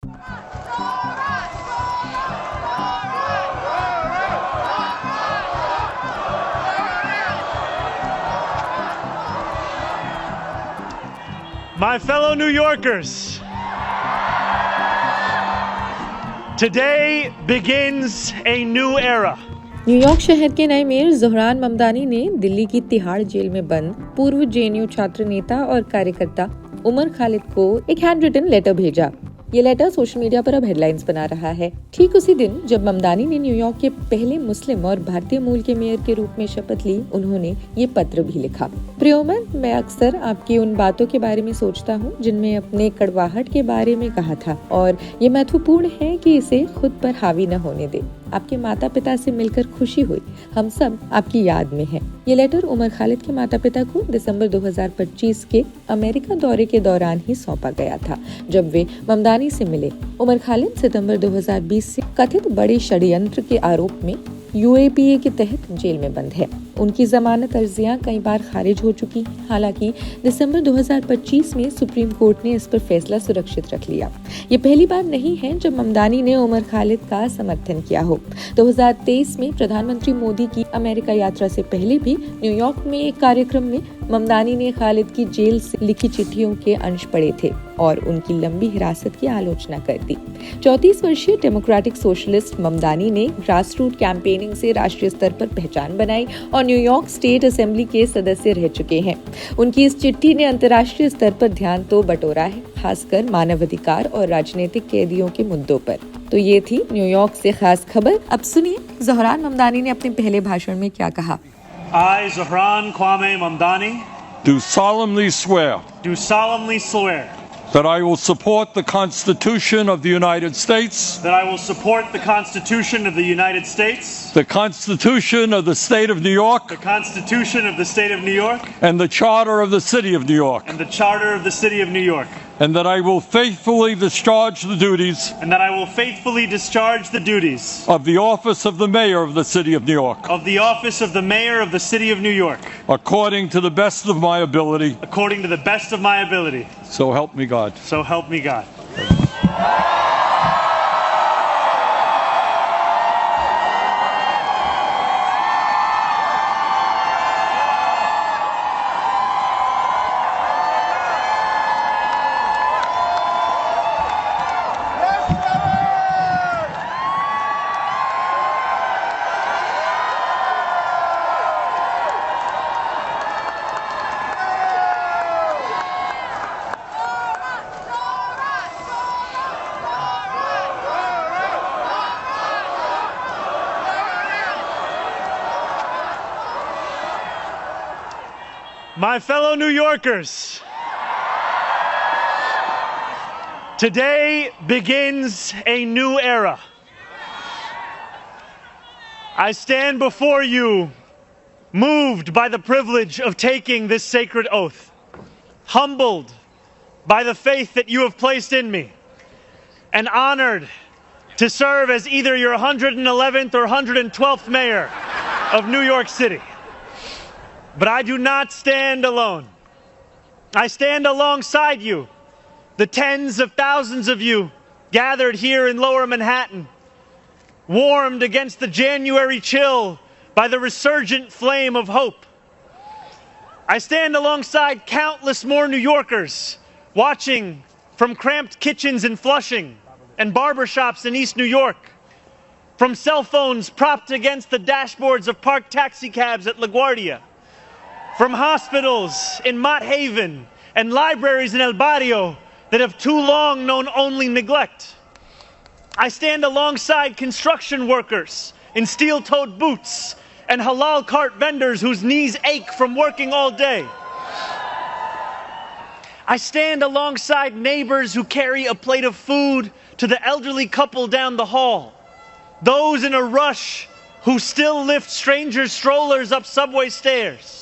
My fellow New Yorkers, today begins a new era. New York शहर के नए mayor Zohran Mamdani ने दिल्ली की तिहाड़ जेल में बंद पूर्व जेएनयू छात्र नेता और कार्यकर्ता उमर खालिद को एक हैंड रिटन लेटर भेजा। ये लेटर सोशल मीडिया पर अब हेडलाइंस बना रहा है। ठीक उसी दिन जब ममदानी ने न्यूयॉर्क के पहले मुस्लिम और भारतीय मूल के मेयर के रूप में शपथ ली, उन्होंने ये पत्र भी लिखा। प्रिय उमर, मैं अक्सर आपकी उन बातों के बारे में सोचता हूँ जिनमें अपने कड़वाहट के बारे में कहा था, और ये महत्वपूर्ण है कि इसे खुद पर हावी न होने दे। आपके माता पिता से मिलकर खुशी हुई। हम सब आपकी याद में हैं। ये लेटर उमर खालिद के माता पिता को दिसंबर 2025 के अमेरिका दौरे के दौरान ही सौंपा गया था, जब वे ममदानी से मिले। उमर खालिद सितंबर 2020 से कथित बड़े षड्यंत्र के आरोप में यूएपीए के तहत जेल में बंद है। उनकी जमानत अर्जियां कई बार खारिज हो चुकी हैं। हालांकि दिसंबर 2025 में सुप्रीम कोर्ट ने इस पर फैसला सुरक्षित रख लिया। ये पहली बार नहीं है जब ममदानी ने उमर खालिद का समर्थन किया हो। 2023 में प्रधानमंत्री मोदी की अमेरिका यात्रा से पहले भी न्यूयॉर्क में एक कार्यक्रम में ममदानी ने खालिद की जेल से लिखी चिट्ठियों के अंश पढ़े थे और उनकी लंबी हिरासत की आलोचना कर दी। 34 वर्षीय डेमोक्रेटिक सोशलिस्ट ममदानी ने ग्रास रूट कैंपेनिंग से राष्ट्रीय स्तर पर पहचान बनाई और न्यूयॉर्क स्टेट असेंबली के सदस्य रह चुके हैं। उनकी इस चिट्ठी ने अंतर्राष्ट्रीय स्तर पर ध्यान तो बटोरा है, खासकर मानवाधिकार और राजनीतिक कैदियों के मुद्दों पर। तो ये थी न्यूयॉर्क से खास खबर। अब सुनिए ज़ोहरान ममदानी ने अपने पहले भाषण में क्या कहा। I, Zohran Mamdani, do solemnly swear that I will support the Constitution of the United States, I will support the Constitution of the United States, the Constitution of the State of New York, the Constitution of the State of New York, and the Charter of the City of New York, and the Charter of the City of New York, and that I will faithfully discharge the duties of the office of the Mayor of the City of New York, according to the best of my ability. So help me God. So help me God. My fellow New Yorkers, today begins a new era. I stand before you moved by the privilege of taking this sacred oath, humbled by the faith that you have placed in me, and honored to serve as either your 111th or 112th mayor of New York City. But I do not stand alone. I stand alongside you, the tens of thousands of you gathered here in Lower Manhattan, warmed against the January chill by the resurgent flame of hope. I stand alongside countless more New Yorkers watching from cramped kitchens in Flushing and barbershops in East New York, from cell phones propped against the dashboards of parked taxicabs at LaGuardia, from hospitals in Mott Haven and libraries in El Barrio that have too long known only neglect. I stand alongside construction workers in steel-toed boots and halal cart vendors whose knees ache from working all day. I stand alongside neighbors who carry a plate of food to the elderly couple down the hall, those in a rush who still lift strangers' strollers up subway stairs,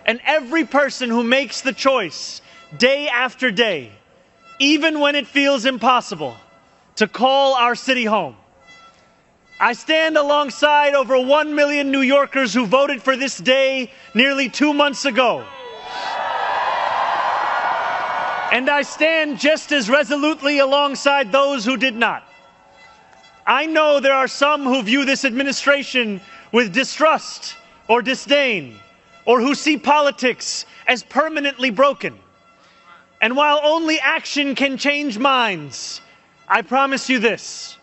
and every person who makes the choice day after day, even when it feels impossible, to call our city home. I stand alongside over 1 million New Yorkers who voted for this day nearly 2 months ago, And I stand just as resolutely alongside those who did not. I know there are some who view this administration with distrust or disdain, or who see politics as permanently broken. And while only action can change minds, I promise you this: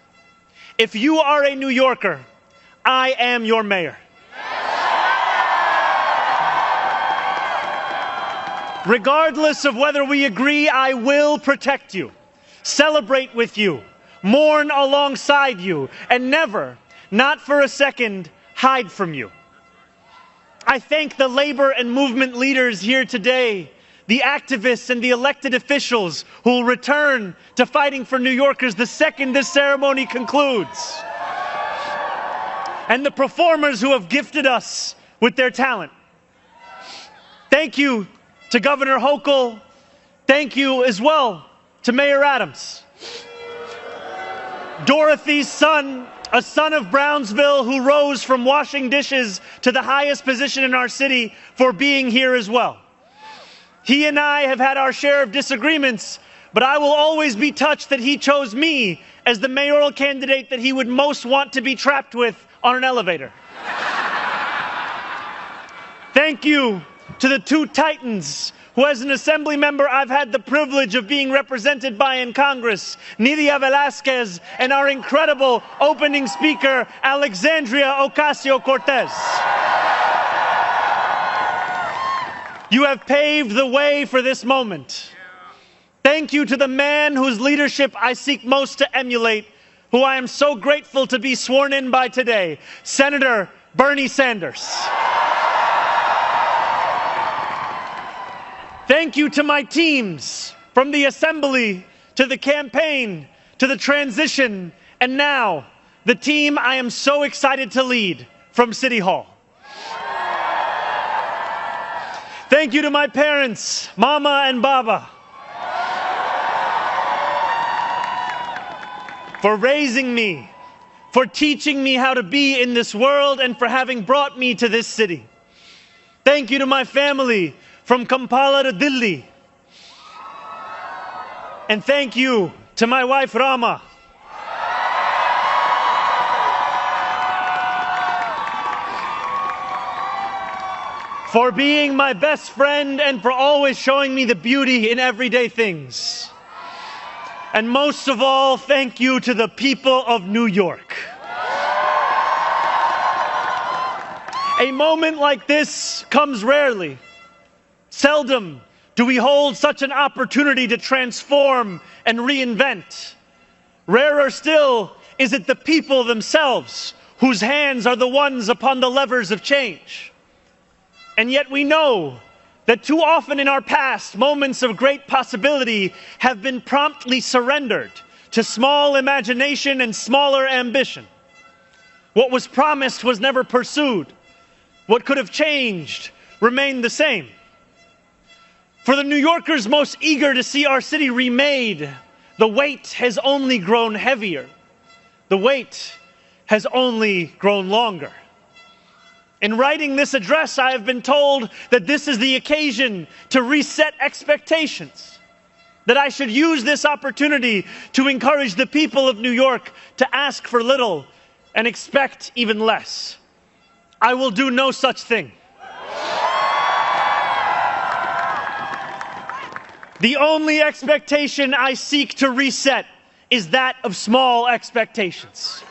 if you are a New Yorker, I am your mayor. Regardless of whether we agree, I will protect you, celebrate with you, mourn alongside you, and never, not for a second, hide from you. I thank the labor and movement leaders here today, the activists and the elected officials who will return to fighting for New Yorkers the second this ceremony concludes, and the performers who have gifted us with their talent. Thank you to Governor Hochul. Thank you as well to Mayor Adams. Dorothy's son, a son of Brownsville who rose from washing dishes to the highest position in our city, for being here as well. He and I have had our share of disagreements, but I will always be touched that he chose me as the mayoral candidate that he would most want to be trapped with on an elevator. Thank you to the two titans who, as an assembly member, I've had the privilege of being represented by in Congress, Nidia Velázquez and our incredible opening speaker, Alexandria Ocasio-Cortez. You have paved the way for this moment. Thank you to the man whose leadership I seek most to emulate, who I am so grateful to be sworn in by today, Senator Bernie Sanders. Thank you to my teams, from the assembly to the campaign to the transition, and now the team I am so excited to lead from City Hall. Thank you to my parents, Mama and Baba, for raising me, for teaching me how to be in this world, and for having brought me to this city. Thank you to my family, from Kampala to Delhi. And thank you to my wife, Rama. For being my best friend and for always showing me the beauty in everyday things. And most of all, thank you to the people of New York. A moment like this comes rarely. Seldom do we hold such an opportunity to transform and reinvent. Rarer still is it the people themselves whose hands are the ones upon the levers of change. And yet we know that too often in our past, moments of great possibility have been promptly surrendered to small imagination and smaller ambition. What was promised was never pursued. What could have changed remained the same. For the New Yorkers most eager to see our city remade, the weight has only grown heavier. The wait has only grown longer. In writing this address, I have been told that this is the occasion to reset expectations, that I should use this opportunity to encourage the people of New York to ask for little and expect even less. I will do no such thing. The only expectation I seek to reset is that of small expectations.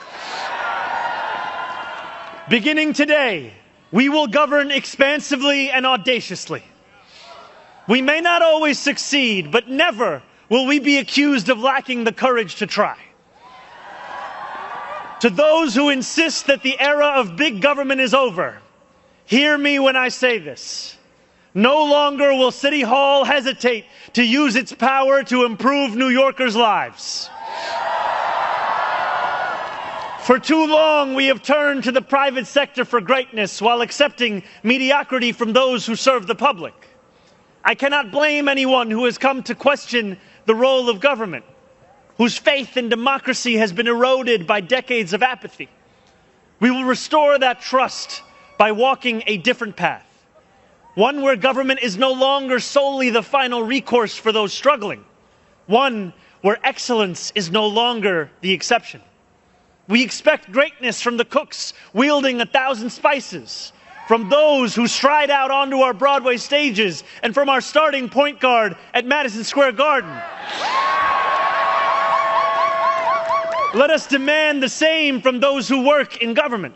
Beginning today, we will govern expansively and audaciously. We may not always succeed, but never will we be accused of lacking the courage to try. To those who insist that the era of big government is over, hear me when I say this. No longer will City Hall hesitate to use its power to improve New Yorkers' lives. For too long, we have turned to the private sector for greatness while accepting mediocrity from those who serve the public. I cannot blame anyone who has come to question the role of government, whose faith in democracy has been eroded by decades of apathy. We will restore that trust by walking a different path, One where government is no longer solely the final recourse for those struggling. One where excellence is no longer the exception. We expect greatness from the cooks wielding 1,000 spices, from those who stride out onto our Broadway stages, and from our starting point guard at Madison Square Garden. Let us demand the same from those who work in government.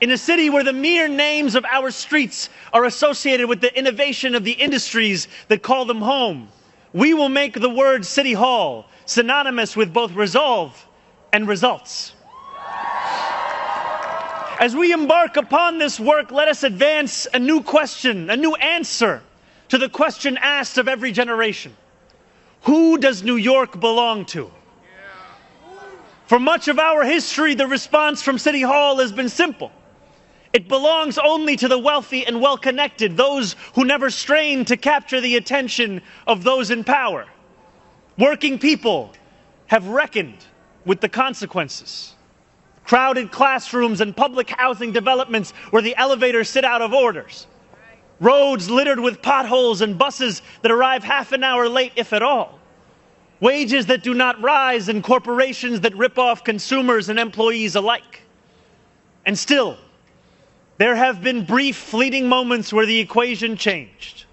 In a city where the mere names of our streets are associated with the innovation of the industries that call them home, we will make the word City Hall synonymous with both resolve and results. As we embark upon this work, let us advance a new question, a new answer to the question asked of every generation. Who does New York belong to? For much of our history, the response from City Hall has been simple. It belongs only to the wealthy and well-connected, those who never strain to capture the attention of those in power. Working people have reckoned with the consequences. Crowded classrooms and public housing developments where the elevators sit out of orders. Roads littered with potholes and buses that arrive half an hour late, if at all. Wages that do not rise and corporations that rip off consumers and employees alike. And still, there have been brief, fleeting moments where the equation changed.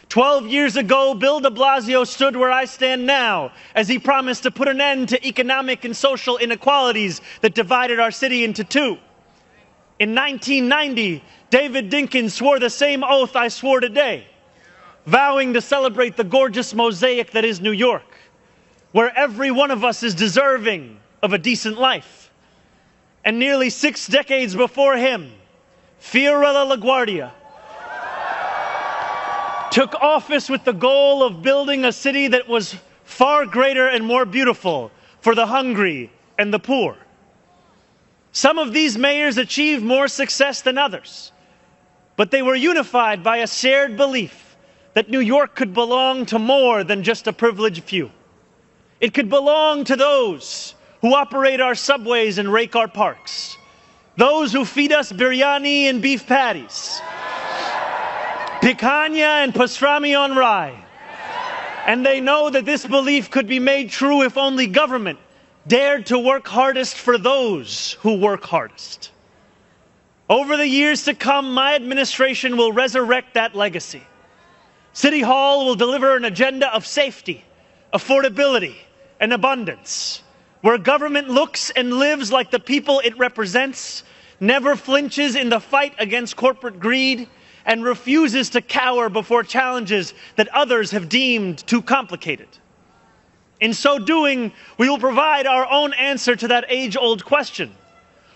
12 years ago, Bill de Blasio stood where I stand now as he promised to put an end to economic and social inequalities that divided our city into two. In 1990, David Dinkins swore the same oath I swore today, vowing to celebrate the gorgeous mosaic that is New York, where every one of us is deserving of a decent life. And nearly 6 decades before him, Fiorella LaGuardia took office with the goal of building a city that was far greater and more beautiful for the hungry and the poor. Some of these mayors achieved more success than others, but they were unified by a shared belief that New York could belong to more than just a privileged few. It could belong to those who operate our subways and rake our parks, those who feed us biryani and beef patties, picanha and pastrami on rye. And they know that this belief could be made true if only government dared to work hardest for those who work hardest. Over the years to come, my administration will resurrect that legacy. City Hall will deliver an agenda of safety, affordability, and abundance, where government looks and lives like the people it represents, never flinches in the fight against corporate greed, and refuses to cower before challenges that others have deemed too complicated. In so doing, we will provide our own answer to that age-old question.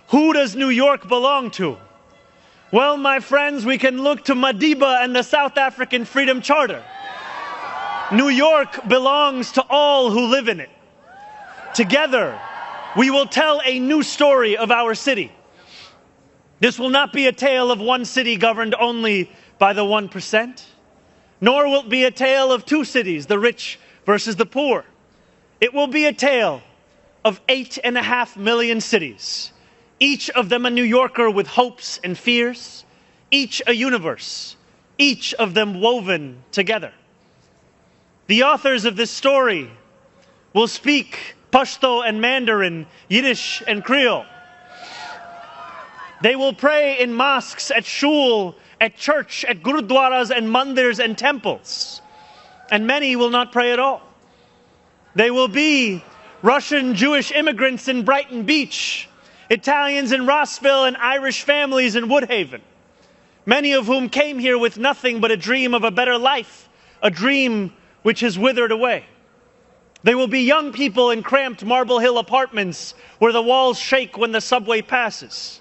Who does New York belong to? Well, my friends, we can look to Madiba and the South African Freedom Charter. New York belongs to all who live in it. Together, we will tell a new story of our city. This will not be a tale of one city governed only by the 1%, nor will it be a tale of two cities, the rich versus the poor. It will be a tale of 8.5 million cities, each of them a New Yorker with hopes and fears, each a universe, each of them woven together. The authors of this story will speak Pashto and Mandarin, Yiddish and Creole. They will pray in mosques, at shul, at church, at gurudwaras and mandirs and temples. And many will not pray at all. They will be Russian Jewish immigrants in Brighton Beach, Italians in Rossville, and Irish families in Woodhaven, many of whom came here with nothing but a dream of a better life, a dream which has withered away. They will be young people in cramped Marble Hill apartments where the walls shake when the subway passes.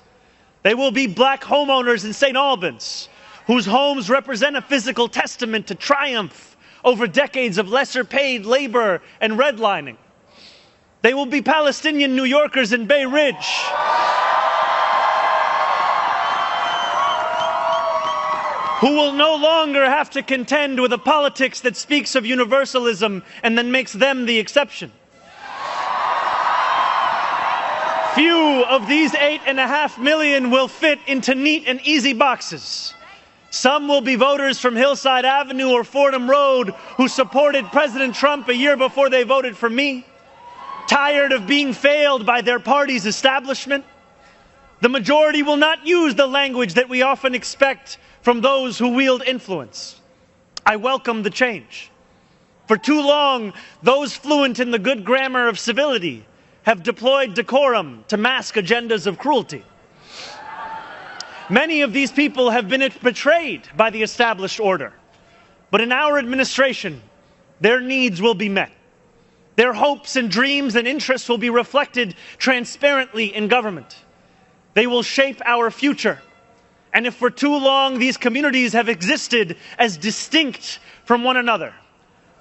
They will be black homeowners in St. Albans, whose homes represent a physical testament to triumph over decades of lesser paid labor and redlining. They will be Palestinian New Yorkers in Bay Ridge, who will no longer have to contend with a politics that speaks of universalism and then makes them the exception. Few of these 8.5 million will fit into neat and easy boxes. Some will be voters from Hillside Avenue or Fordham Road who supported President Trump a year before they voted for me, tired of being failed by their party's establishment. The majority will not use the language that we often expect from those who wield influence. I welcome the change. For too long, those fluent in the good grammar of civility have deployed decorum to mask agendas of cruelty. Many of these people have been betrayed by the established order. But in our administration, their needs will be met. Their hopes and dreams and interests will be reflected transparently in government. They will shape our future. And if for too long these communities have existed as distinct from one another,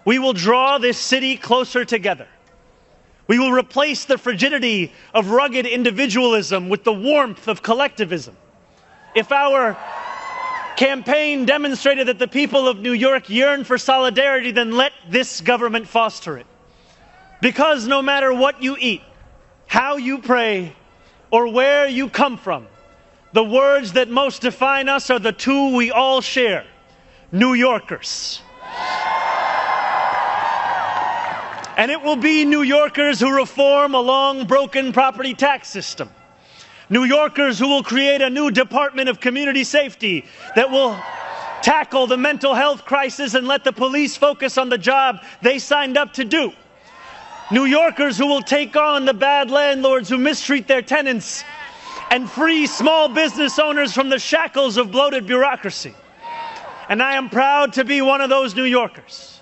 we will draw this city closer together. We will replace the frigidity of rugged individualism with the warmth of collectivism. If our campaign demonstrated that the people of New York yearn for solidarity, then let this government foster it. Because no matter what you eat, how you pray, or where you come from, the words that most define us are the two we all share: New Yorkers. And it will be New Yorkers who reform a long broken property tax system. New Yorkers who will create a new Department of Community Safety that will tackle the mental health crisis and let the police focus on the job they signed up to do. New Yorkers who will take on the bad landlords who mistreat their tenants and free small business owners from the shackles of bloated bureaucracy. And I am proud to be one of those New Yorkers.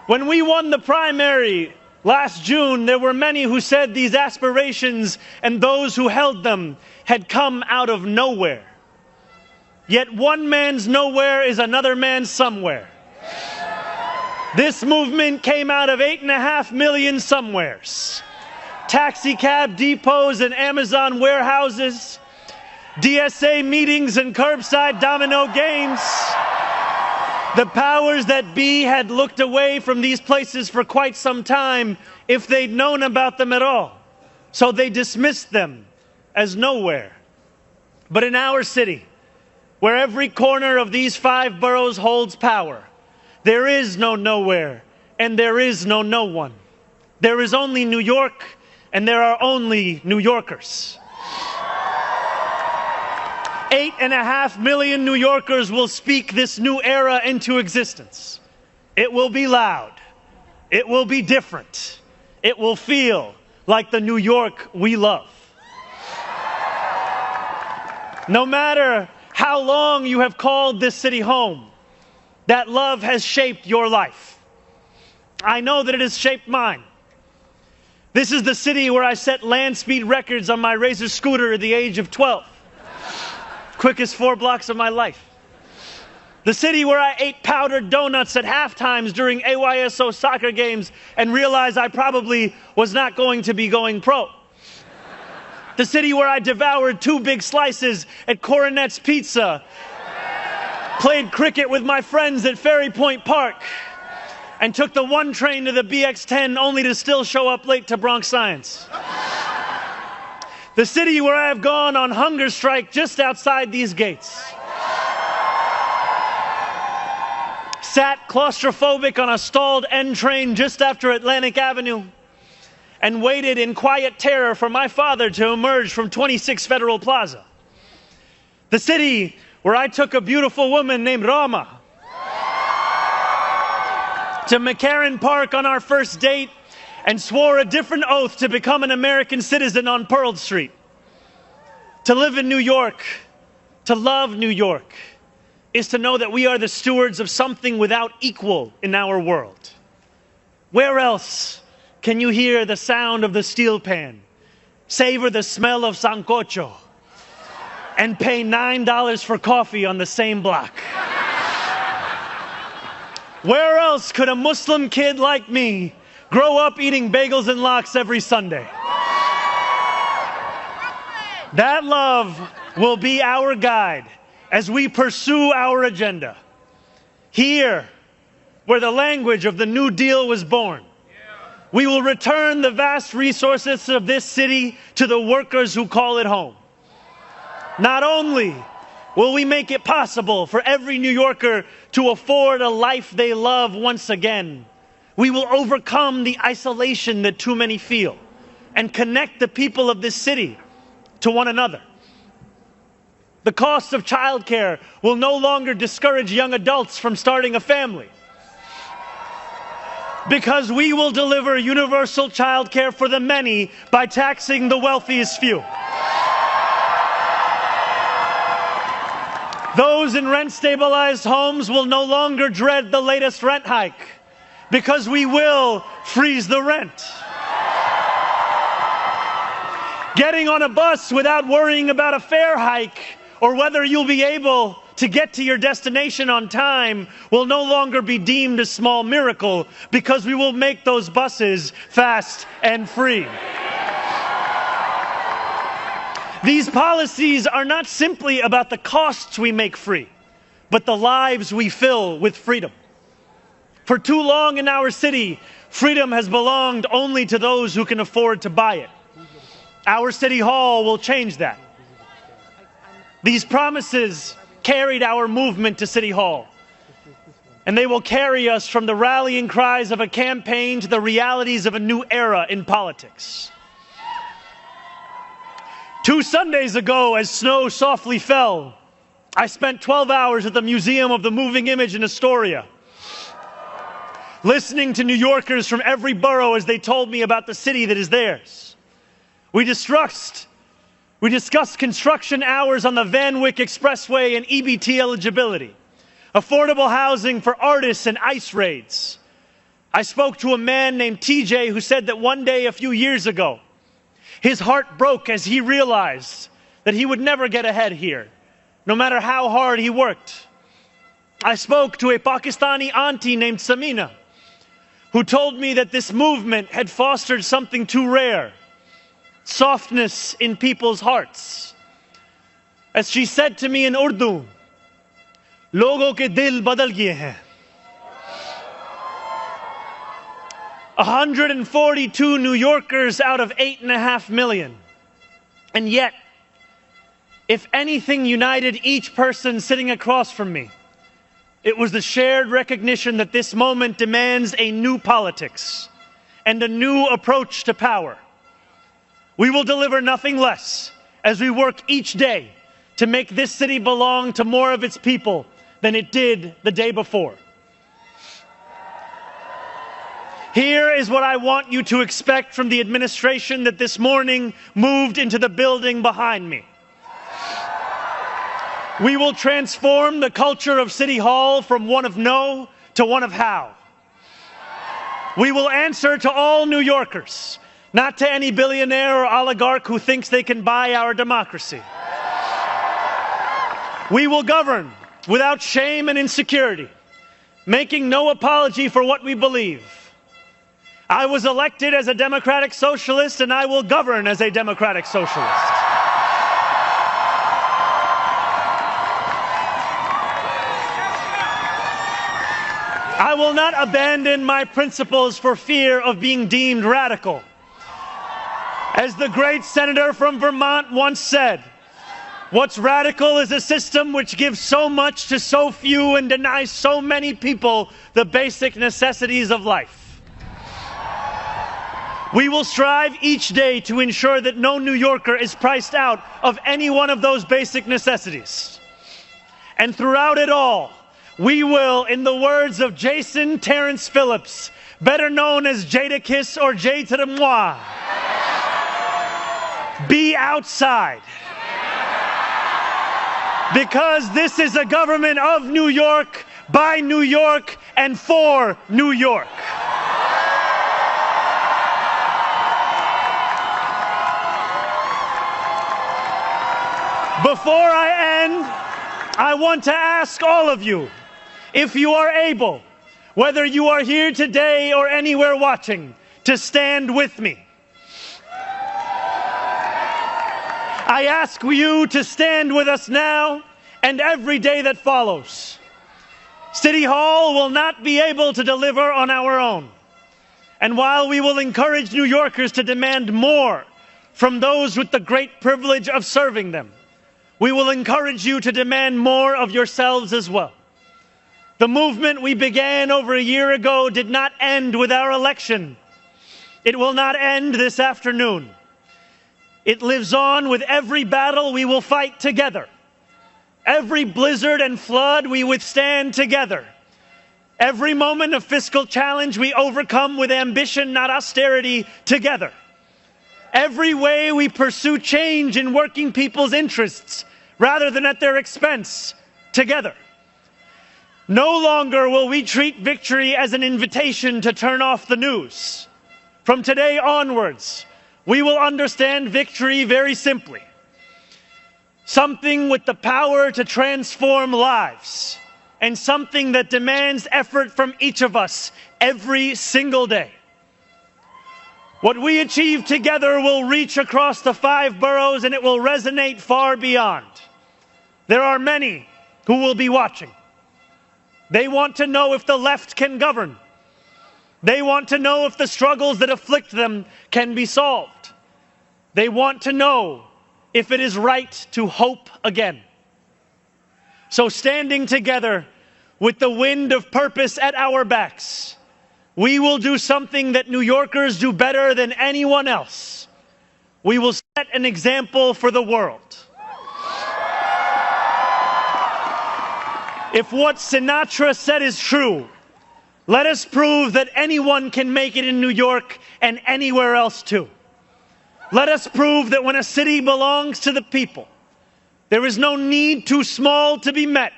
When we won the primary last June, there were many who said these aspirations and those who held them had come out of nowhere. Yet one man's nowhere is another man's somewhere. This movement came out of 8.5 million somewheres. Taxi cab depots and Amazon warehouses, DSA meetings and curbside domino games. The powers that be had looked away from these places for quite some time if they'd known about them at all. So they dismissed them as nowhere. But in our city, where every corner of these 5 boroughs holds power, there is no nowhere and there is no no one. There is only New York and there are only New Yorkers. 8.5 million New Yorkers will speak this new era into existence. It will be loud. It will be different. It will feel like the New York we love. No matter how long you have called this city home, that love has shaped your life. I know that it has shaped mine. This is the city where I set land speed records on my Razor scooter at the age of 12. Quickest 4 blocks of my life. The city where I ate powdered donuts at halftimes during AYSO soccer games and realized I probably was not going to be going pro. The city where I devoured 2 big slices at Coronet's Pizza, played cricket with my friends at Ferry Point Park, and took the 1 train to the BX10 only to still show up late to Bronx Science. The city where I have gone on hunger strike just outside these gates. Sat claustrophobic on a stalled N train just after Atlantic Avenue and waited in quiet terror for my father to emerge from 26 Federal Plaza. The city where I took a beautiful woman named Rama to McCarran Park on our first date and swore a different oath to become an American citizen on Pearl Street. To live in New York, to love New York, is to know that we are the stewards of something without equal in our world. Where else can you hear the sound of the steel pan, savor the smell of sancocho, and pay $9 for coffee on the same block? Where else could a Muslim kid like me grow up eating bagels and lox every Sunday? That love will be our guide as we pursue our agenda. Here, where the language of the New Deal was born, we will return the vast resources of this city to the workers who call it home. Not only Will we make it possible for every New Yorker to afford a life they love once again? We will overcome the isolation that too many feel and connect the people of this city to one another. The cost of childcare will no longer discourage young adults from starting a family, because we will deliver universal childcare for the many by taxing the wealthiest few. Those in rent-stabilized homes will no longer dread the latest rent hike, because we will freeze the rent. Getting on a bus without worrying about a fare hike or whether you'll be able to get to your destination on time will no longer be deemed a small miracle, because we will make those buses fast and free. These policies are not simply about the costs we make free, but the lives we fill with freedom. For too long in our city, freedom has belonged only to those who can afford to buy it. Our city hall will change that. These promises carried our movement to City Hall, and they will carry us from the rallying cries of a campaign to the realities of a new era in politics. 2 Sundays ago, as snow softly fell, I spent 12 hours at the Museum of the Moving Image in Astoria, listening to New Yorkers from every borough as they told me about the city that is theirs. We discussed construction hours on the Van Wyck Expressway and EBT eligibility, affordable housing for artists and ICE raids. I spoke to a man named TJ who said that one day a few years ago, his heart broke as he realized that he would never get ahead here, no matter how hard he worked. I spoke to a Pakistani auntie named Samina, who told me that this movement had fostered something too rare: softness in people's hearts. As she said to me in Urdu, "Logo ke dil badal gaye hain." 142 New Yorkers out of 8.5 million. And yet, if anything united each person sitting across from me, it was the shared recognition that this moment demands a new politics and a new approach to power. We will deliver nothing less as we work each day to make this city belong to more of its people than it did the day before. Here is what I want you to expect from the administration that this morning moved into the building behind me. We will transform the culture of City Hall from one of no to one of how. We will answer to all New Yorkers, not to any billionaire or oligarch who thinks they can buy our democracy. We will govern without shame and insecurity, making no apology for what we believe. I was elected as a democratic socialist, and I will govern as a democratic socialist. I will not abandon my principles for fear of being deemed radical. As the great senator from Vermont once said, what's radical is a system which gives so much to so few and denies so many people the basic necessities of life. We will strive each day to ensure that no New Yorker is priced out of any one of those basic necessities. And throughout it all, we will, in the words of Jason Terrence Phillips, better known as Jadakiss or Jay to the moi, be outside. Because this is a government of New York, by New York, and for New York. Before I end, I want to ask all of you, if you are able, whether you are here today or anywhere watching, to stand with me. I ask you to stand with us now and every day that follows. City Hall will not be able to deliver on our own. And while we will encourage New Yorkers to demand more from those with the great privilege of serving them, we will encourage you to demand more of yourselves as well. The movement we began over a year ago did not end with our election. It will not end this afternoon. It lives on with every battle we will fight together. Every blizzard and flood we withstand together. Every moment of fiscal challenge we overcome with ambition, not austerity, together. Every way we pursue change in working people's interests rather than at their expense, together. No longer will we treat victory as an invitation to turn off the news. From today onwards, we will understand victory very simply. Something with the power to transform lives, and something that demands effort from each of us every single day. What we achieve together will reach across the 5 boroughs, and it will resonate far beyond. There are many who will be watching. They want to know if the left can govern. They want to know if the struggles that afflict them can be solved. They want to know if it is right to hope again. So standing together with the wind of purpose at our backs, we will do something that New Yorkers do better than anyone else. We will set an example for the world. If what Sinatra said is true, let us prove that anyone can make it in New York and anywhere else too. Let us prove that when a city belongs to the people, there is no need too small to be met,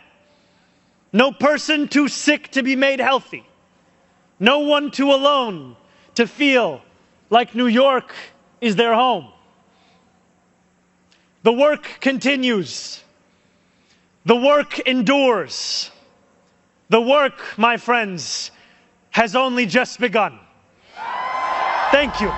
no person too sick to be made healthy, no one too alone to feel like New York is their home. The work continues. The work endures. The work, my friends, has only just begun. Thank you.